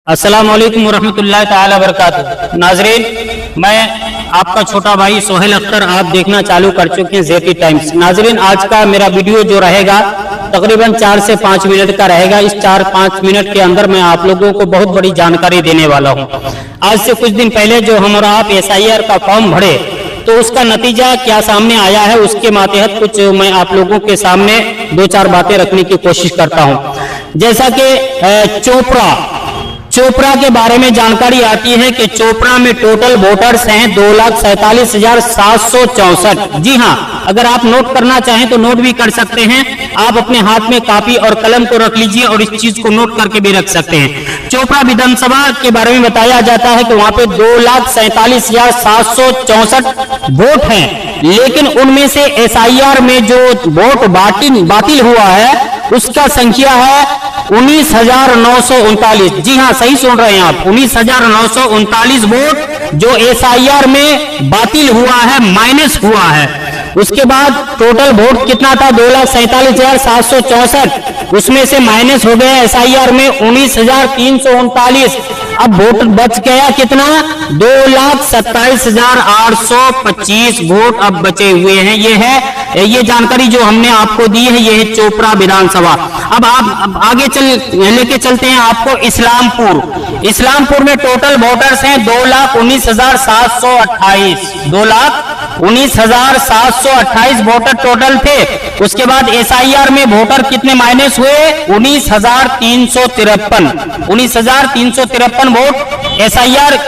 अस्सलाम वालेकुम रहमतुल्लाहि ताला बरकातुहू। नाजरीन, मैं आपका छोटा भाई सोहेल अख्तर, आप देखना चालू कर चुके हैं जेटी टाइम्स। नाजरीन, आज का मेरा वीडियो जो रहेगा तकरीबन 4 से 5 मिनट का रहेगा। इस 4-5 मिनट के अंदर मैं आप लोगों को बहुत बड़ी जानकारी देने वाला हूं। आज से कुछ दिन पहले जो हमारा आप SIR का फॉर्म भरे तो उसका नतीजा क्या सामने आया है, उसके मातहत कुछ मैं आप लोगों के सामने 2-4 बातें रखने की कोशिश करता हूं। जैसा कि चोपड़ा के बारे में जानकारी आती है कि चोपड़ा में टोटल वोटर्स हैं 2,47,764। जी हां, अगर आप नोट करना चाहें तो नोट भी कर सकते हैं। आप अपने हाथ में कापी और कलम को रख लीजिए और इस चीज को नोट करके भी रख सकते हैं। चोपड़ा विधानसभा के बारे में बताया जाता है कि वहां पे 2,47,764 वोट हैं, लेकिन उनमें से SIR में जो वोट बातिल हुआ है उसका संख्या है 19,939। जी हाँ, सही सुन रहे हैं आप, 19,939 वोट जो SIR में बातिल हुआ है, माइनस हुआ है। उसके बाद टोटल वोट कितना था 2,47,764, उसमें से माइनस हो गया SIR में 19,339। अब वोट बच गया कितना, 2,27,825 वोट अब बचे हुए हैं। ये जानकारी जो हमने आपको दी है, ये है चोपड़ा विधानसभा। अब आप आगे लेके चलते हैं आपको इस्लामपुर में टोटल वोटर्स हैं 2,19,728। 2,19,728 वोटर टोटल थे। उसके बाद SIR में वोटर कितने माइनस हुए, 19,353। 19,353 वोट SIR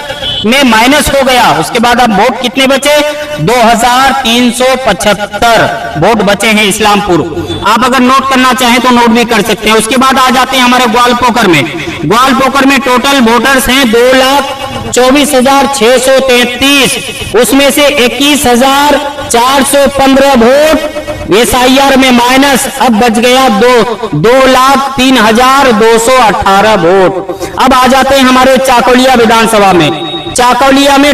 में माइनस हो गया। उसके बाद अब वोट कितने बचे, 2,375 वोट बचे हैं इस्लामपुर। आप अगर नोट करना चाहें तो नोट भी कर सकते हैं। उसके बाद आ जाते हैं हमारे ग्वालपोकर में टोटल वोटर्स हैं 2,24,633। उसमें से 21,415 वोट SIR में माइनस, अब बच गया 2,03,218 वोट। अब आ जाते हैं हमारे चाकोलिया विधानसभा में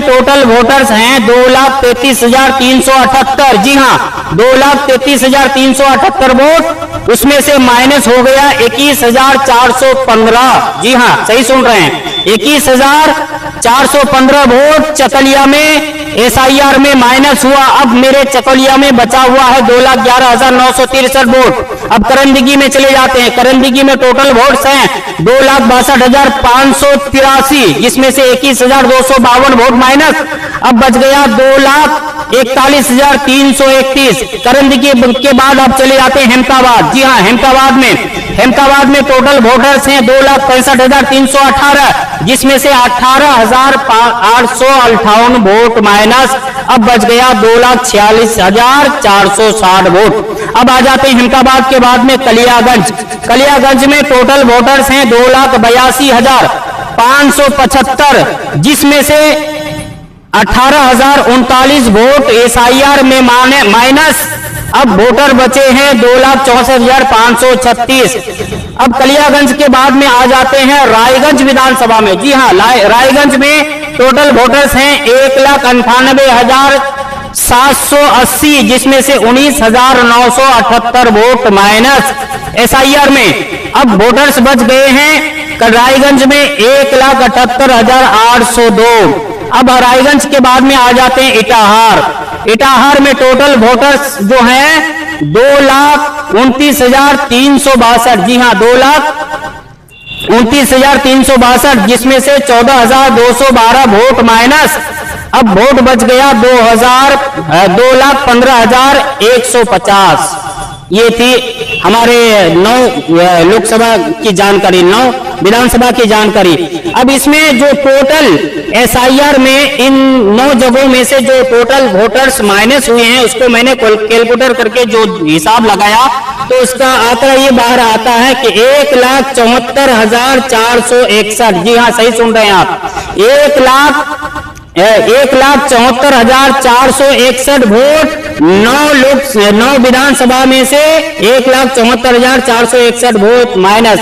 टोटल वोटर्स हैं 2,33,378। जी हाँ, 2,33,378 वोट, उसमें से माइनस हो गया 21,415। जी हाँ, सही सुन रहे हैं, 21,415 वोट चकलिया में SIR में माइनस हुआ। अब मेरे चकलिया में बचा हुआ है 2,11,963 वोट। अब करंदगी में चले जाते हैं। करंदगी में टोटल वोट्स हैं 2,62,583, जिसमें से 21,252 वोट माइनस, अब बच गया 2,41,331। करंदगी के बाद अब चले जाते हैं हेमताबाद। जी हाँ, हेमताबाद में टोटल वोटर्स हैं 2,65,318, जिसमें से 18,858 वोट माइनस, अब बच गया 2,46,460 वोट। अब आ जाते हैं हेमताबाद के बाद में कलियागंज में टोटल वोटर्स हैं 2,82,575, जिसमें से 18,039 वोट SIR में माइनस, अब वोटर बचे हैं 2,64,536। अब कलियागंज के बाद में आ जाते हैं रायगंज विधानसभा में। जी हाँ, रायगंज में टोटल वोटर्स हैं 1,98,780, जिसमें से 19,978 वोट माइनस SIR में। अब वोटर्स बच गए हैं रायगंज में 1,78,802। अब रायगंज के बाद में आ जाते हैं इटाहार में टोटल वोटर्स जो हैं 2,29,362। जी हाँ, 2,29,362, जिसमें से 14,212 वोट माइनस, अब वोट बच गया 2,15,150। ये थी हमारे 9 लोकसभा की जानकारी, 9 विधानसभा की जानकारी। अब इसमें जो टोटल SIR में इन 9 जगहों में से जो टोटल वोटर्स माइनस हुए हैं, उसको मैंने कैलकुलेटर करके जो हिसाब लगाया तो उसका आंकड़ा ये बाहर आता है कि 1,74,461। जी हाँ, सही सुन रहे हैं आप, 1,74,461 वोट 9 विधानसभा में से 1,74,461 वोट माइनस।